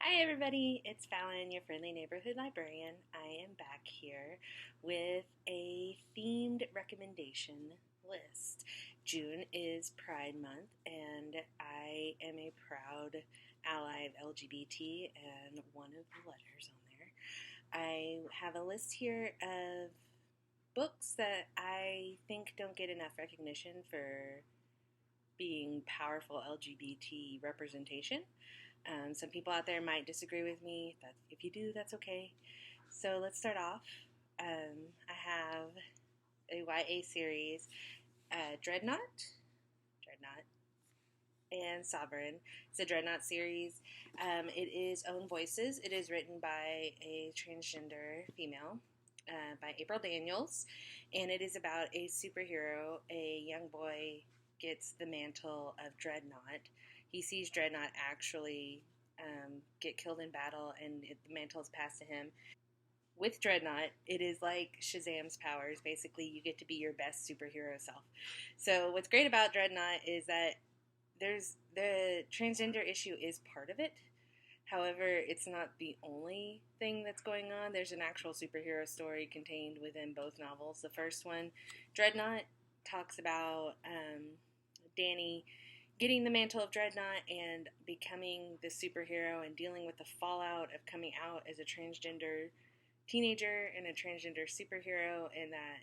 Hi everybody, it's Fallon, your friendly neighborhood librarian. I am back here with a themed recommendation list. June is Pride Month and I am a proud ally of LGBT and one of the letters on there. I have a list here of books that I think don't get enough recognition for being powerful LGBT representation. Some people out there might disagree with me. If you do, that's okay. So let's start off. I have a YA series, Dreadnought, and Sovereign. It's a Dreadnought series. It is Own Voices. It is written by a transgender female, by April Daniels, and it is about a superhero. A young boy gets the mantle of Dreadnought. He sees Dreadnought actually get killed in battle, and the mantle is passed to him. With Dreadnought, it is like Shazam's powers. Basically, you get to be your best superhero self. So, what's great about Dreadnought is that there's the transgender issue is part of it. However, it's not the only thing that's going on. There's an actual superhero story contained within both novels. The first one, Dreadnought, talks about Danny getting the mantle of Dreadnought and becoming the superhero and dealing with the fallout of coming out as a transgender teenager and a transgender superhero, and that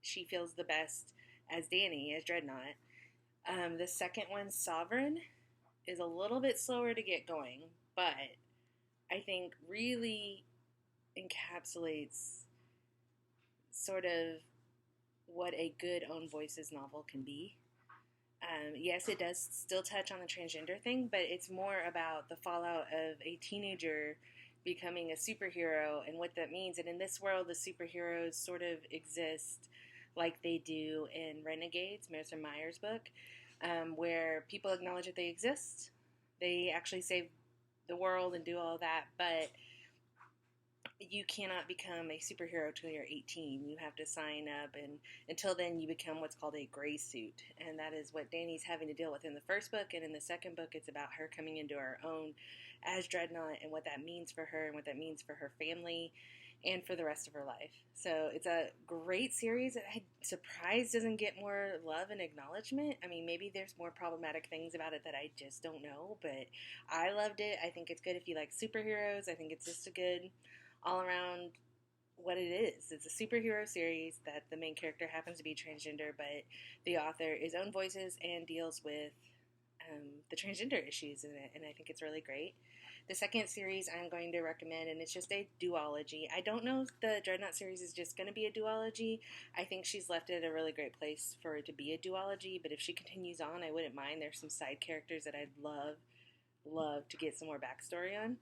she feels the best as Danny, as Dreadnought. The second one, Sovereign, is a little bit slower to get going, but I think really encapsulates sort of what a good Own Voices novel can be. Yes, it does still touch on the transgender thing, but it's more about the fallout of a teenager becoming a superhero and what that means. And in this world, the superheroes sort of exist like they do in Renegades, Mercer Meyer's book, where people acknowledge that they exist. They actually save the world and do all that, but you cannot become a superhero until you're 18. You have to sign up, and until then, you become what's called a gray suit, and that is what Danny's having to deal with in the first book. And in the second book, it's about her coming into her own as Dreadnought and what that means for her and what that means for her family and for the rest of her life. So it's a great series. I'm surprised doesn't get more love and acknowledgement. I mean, maybe there's more problematic things about it that I just don't know, but I loved it. I think it's good if you like superheroes. I think it's just a good all around what it is. It's a superhero series that the main character happens to be transgender, but the author is Own Voices and deals with the transgender issues in it, and I think it's really great. The second series I'm going to recommend, and it's just a duology. I don't know if the Dreadnought series is just going to be a duology. I think she's left it at a really great place for it to be a duology, but if she continues on, I wouldn't mind. There's some side characters that I'd love to get some more backstory on.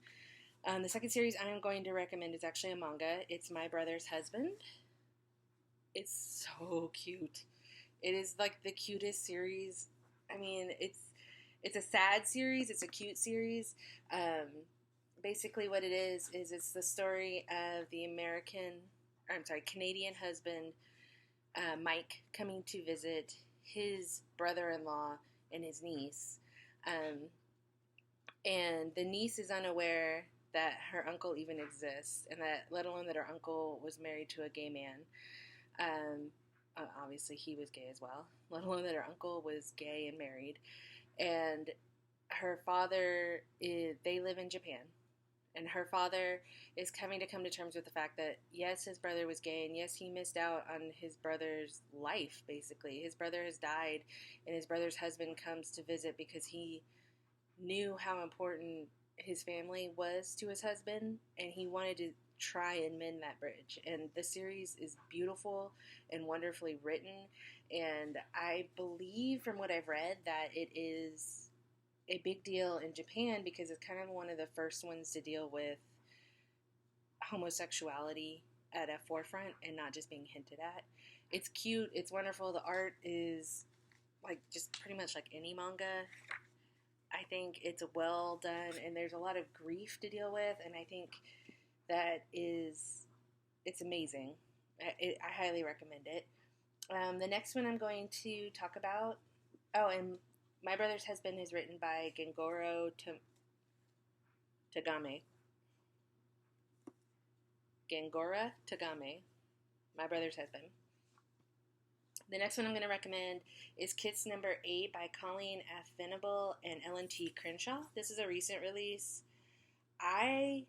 The second series I'm going to recommend is actually a manga. It's My Brother's Husband. It's so cute. It is like the cutest series. I mean, it's a sad series. It's a cute series. Basically, what it is it's the story of the Canadian husband, Mike, coming to visit his brother-in-law and his niece. And the niece is unaware that her uncle even exists, and that let alone that her uncle was married to a gay man. Obviously, he was gay as well. Let alone that her uncle was gay and married. And her father they live in Japan, and her father is coming to terms with the fact that yes, his brother was gay, and yes, he missed out on his brother's life. Basically, his brother has died, and his brother's husband comes to visit because he knew how important his family was to his husband, and he wanted to try and mend that bridge. And the series is beautiful and wonderfully written, and I believe from what I've read that it is a big deal in Japan because it's kind of one of the first ones to deal with homosexuality at a forefront and not just being hinted at. It's cute, it's wonderful. The art is like just pretty much like any manga. I think it's well done, and there's a lot of grief to deal with, and I think that it's amazing. I highly recommend it. The next one I'm going to talk about, and My Brother's Husband is written by Gengoro Tagame. Gangora Tagame, my brother's husband. The next one I'm going to recommend is Kiss Number 8 by Colleen F. Venable and Ellen T. Crenshaw. This is a recent release. I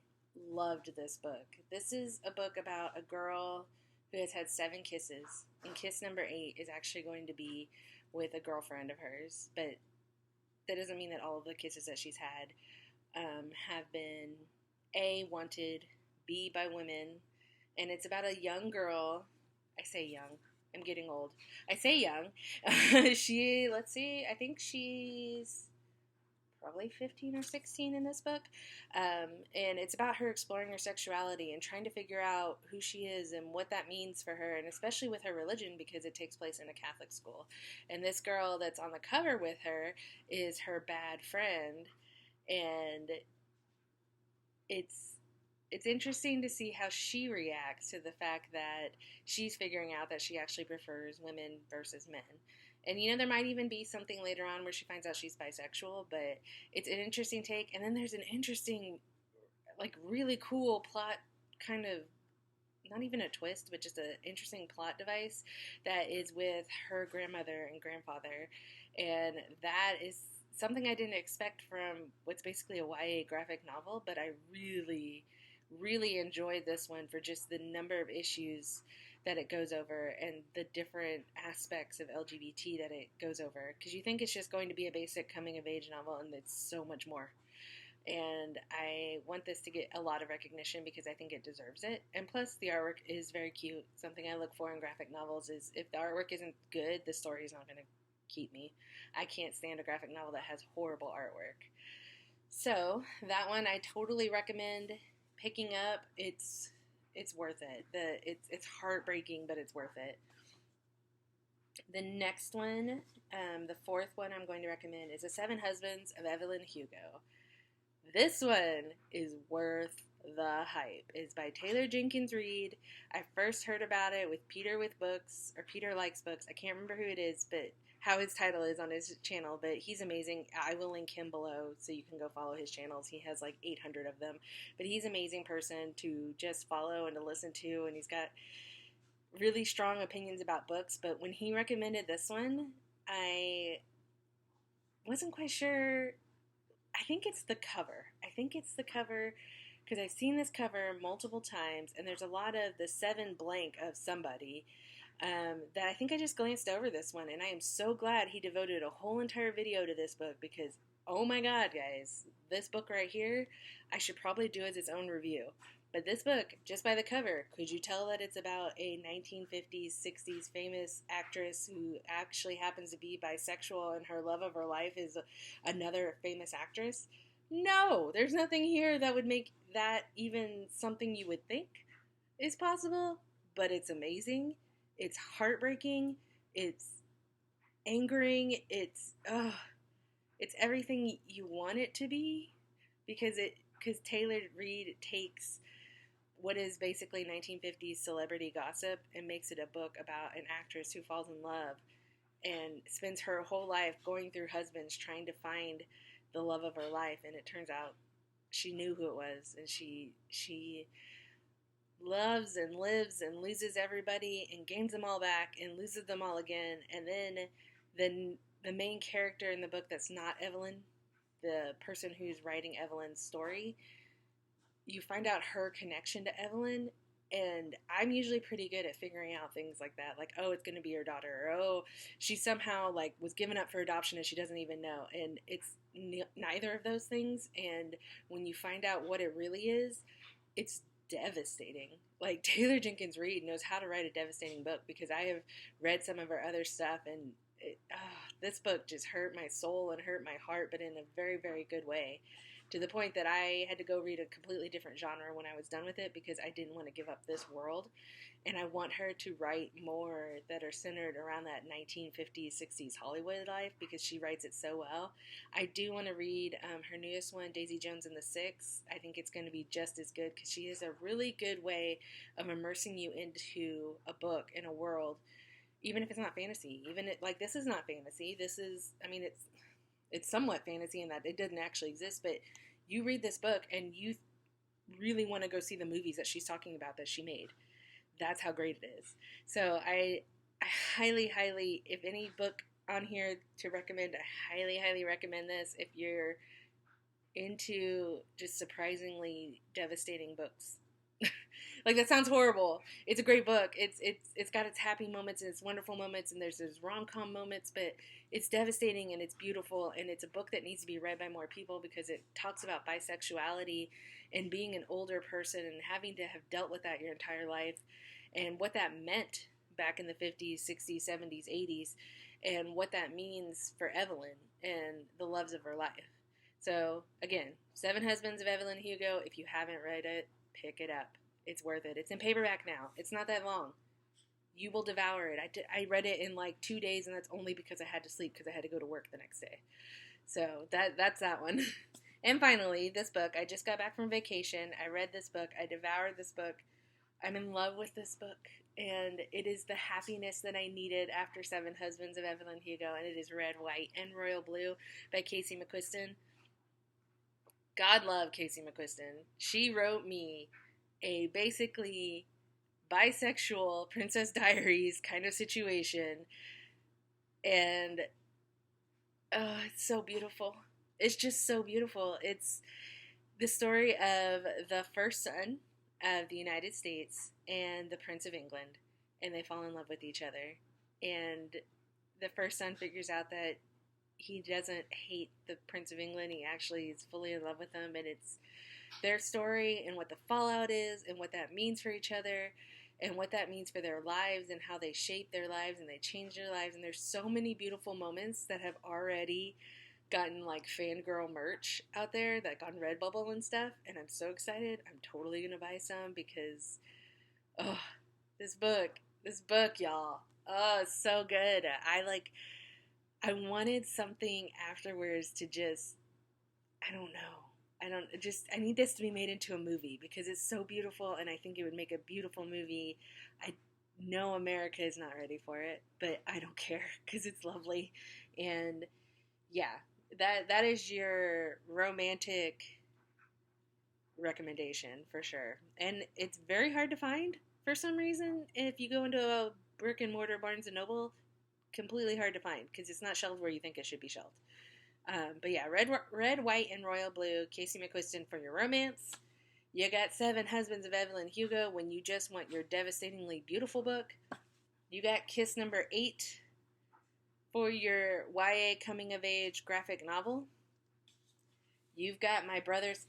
loved this book. This is a book about a girl who has had 7 kisses, and kiss number 8 is actually going to be with a girlfriend of hers, but that doesn't mean that all of the kisses that she's had have been A, wanted, B, by women, and it's about a young girl. I say young. I'm getting old. I say young. Let's see, I think she's probably 15 or 16 in this book. And it's about her exploring her sexuality and trying to figure out who she is and what that means for her, and especially with her religion, because it takes place in a Catholic school. And this girl that's on the cover with her is her bad friend. And it's interesting to see how she reacts to the fact that she's figuring out that she actually prefers women versus men. And, you know, there might even be something later on where she finds out she's bisexual, but it's an interesting take. And then there's an interesting, like, really cool plot, kind of, not even a twist, but just an interesting plot device that is with her grandmother and grandfather. And that is something I didn't expect from what's basically a YA graphic novel, but I really, really enjoyed this one for just the number of issues that it goes over and the different aspects of LGBT that it goes over. Because you think it's just going to be a basic coming-of-age novel, and it's so much more. And I want this to get a lot of recognition because I think it deserves it. And plus, the artwork is very cute. Something I look for in graphic novels is if the artwork isn't good, the story is not going to keep me. I can't stand a graphic novel that has horrible artwork. So, that one I totally recommend picking up. It's worth it. It's heartbreaking, but it's worth it. The next one, the fourth one I'm going to recommend, is The 7 Husbands of Evelyn Hugo. This one is worth the hype. It's by Taylor Jenkins Reid. I first heard about it with Peter with Books, or Peter Likes Books. I can't remember who it is, but how his title is on his channel, but he's amazing. I will link him below so you can go follow his channels. He has like 800 of them, but he's an amazing person to just follow and to listen to, and he's got really strong opinions about books. But when he recommended this one, I wasn't quite sure. I think it's the cover because I've seen this cover multiple times, and there's a lot of the 7 blank of somebody that I think I just glanced over this one, and I am so glad he devoted a whole entire video to this book because, oh my god, guys, this book right here, I should probably do as its own review. But this book, just by the cover, could you tell that it's about a 1950s, 60s famous actress who actually happens to be bisexual and her love of her life is another famous actress? No, there's nothing here that would make that even something you would think is possible, but it's amazing. It's heartbreaking. It's angering. It's everything you want it to be because Taylor Reid takes what is basically 1950s celebrity gossip and makes it a book about an actress who falls in love and spends her whole life going through husbands trying to find the love of her life, and it turns out she knew who it was, and she loves and lives and loses everybody and gains them all back and loses them all again. And then the main character in the book that's not Evelyn, the person who's writing Evelyn's story, you find out her connection to Evelyn, and I'm usually pretty good at figuring out things like that, like, oh, it's going to be her daughter, or oh, she somehow like was given up for adoption and she doesn't even know, and it's neither of those things. And when you find out what it really is, it's devastating. Like, Taylor Jenkins Reid knows how to write a devastating book because I have read some of her other stuff, and this book just hurt my soul and hurt my heart, but in a very, very good way, to the point that I had to go read a completely different genre when I was done with it because I didn't want to give up this world. And I want her to write more that are centered around that 1950s, 60s Hollywood life because she writes it so well. I do want to read her newest one, Daisy Jones and the Six. I think it's going to be just as good because she has a really good way of immersing you into a book and a world, even if it's not fantasy. Like, this is not fantasy. This is, I mean, it's somewhat fantasy in that it doesn't actually exist, but you read this book and you really want to go see the movies that she's talking about that she made. That's how great it is. So I highly, if any book on here to recommend, I highly recommend this if you're into just surprisingly devastating books. Like, that sounds horrible. It's a great book. It's got its happy moments and its wonderful moments, and there's rom-com moments, but it's devastating and it's beautiful, and it's a book that needs to be read by more people because it talks about bisexuality and being an older person and having to have dealt with that your entire life and what that meant back in the 50s, 60s, 70s, 80s, and what that means for Evelyn and the loves of her life. So, again, Seven Husbands of Evelyn Hugo. If you haven't read it, pick it up. It's worth it. It's in paperback now. It's not that long. You will devour it. I read it in like 2 days, and that's only because I had to sleep because I had to go to work the next day. So that's that one. And finally, this book. I just got back from vacation. I read this book. I devoured this book. I'm in love with this book, and it is the happiness that I needed after Seven Husbands of Evelyn Hugo, and it is Red, White, and Royal Blue by Casey McQuiston. God love Casey McQuiston. She wrote me a basically bisexual Princess Diaries kind of situation, and it's so beautiful. It's just so beautiful. It's the story of the first son of the United States and the Prince of England, and they fall in love with each other. And the first son figures out that he doesn't hate the Prince of England. He actually is fully in love with him, and it's their story and what the fallout is and what that means for each other and what that means for their lives and how they shape their lives and they change their lives. And there's so many beautiful moments that have already gotten like fangirl merch out there, like on Redbubble and stuff, and I'm so excited. I'm totally gonna buy some because this book, y'all, it's so good. I wanted something afterwards to just, I need this to be made into a movie because it's so beautiful, and I think it would make a beautiful movie. I know America is not ready for it, but I don't care because it's lovely. And yeah, that is your romantic recommendation for sure. And it's very hard to find for some reason. If you go into a brick and mortar Barnes and Noble, completely hard to find because it's not shelved where you think it should be shelved. But yeah, Red, White, and Royal Blue, Casey McQuiston for your romance. You got Seven Husbands of Evelyn Hugo when you just want your devastatingly beautiful book. You got Kiss Number 8 for your YA coming-of-age graphic novel. You've got My Brother's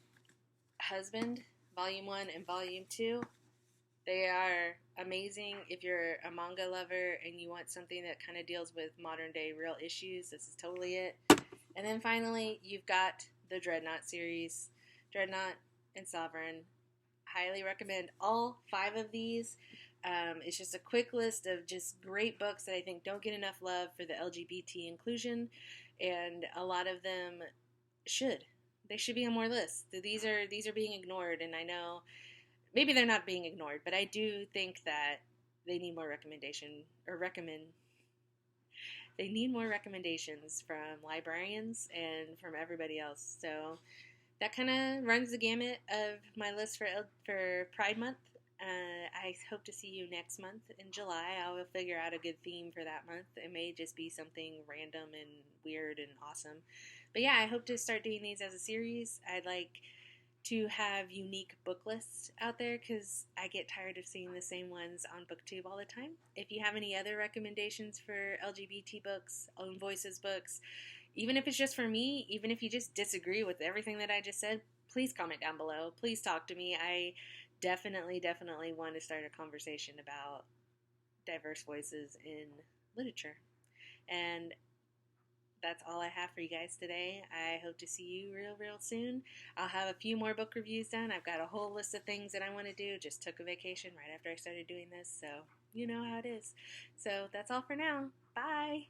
Husband, Volume 1 and Volume 2. They are amazing if you're a manga lover and you want something that kind of deals with modern-day real issues. This is totally it. And then finally, you've got the Dreadnought series, Dreadnought and Sovereign. Highly recommend all 5 of these. It's just a quick list of just great books that I think don't get enough love for the LGBT inclusion, and a lot of them should. They should be on more lists. These are being ignored, and I know maybe they're not being ignored, but I do think that they need more they need more recommendations from librarians and from everybody else. So that kind of runs the gamut of my list for Pride Month. I hope to see you next month in July. I will figure out a good theme for that month. It may just be something random and weird and awesome. But yeah, I hope to start doing these as a series. I'd like to have unique book lists out there because I get tired of seeing the same ones on BookTube all the time. If you have any other recommendations for LGBT books, Own Voices books, even if it's just for me, even if you just disagree with everything that I just said, please comment down below. Please talk to me. I definitely want to start a conversation about diverse voices in literature. And that's all I have for you guys today. I hope to see you real soon. I'll have a few more book reviews done. I've got a whole list of things that I want to do. Just took a vacation right after I started doing this, so you know how it is. So that's all for now. Bye!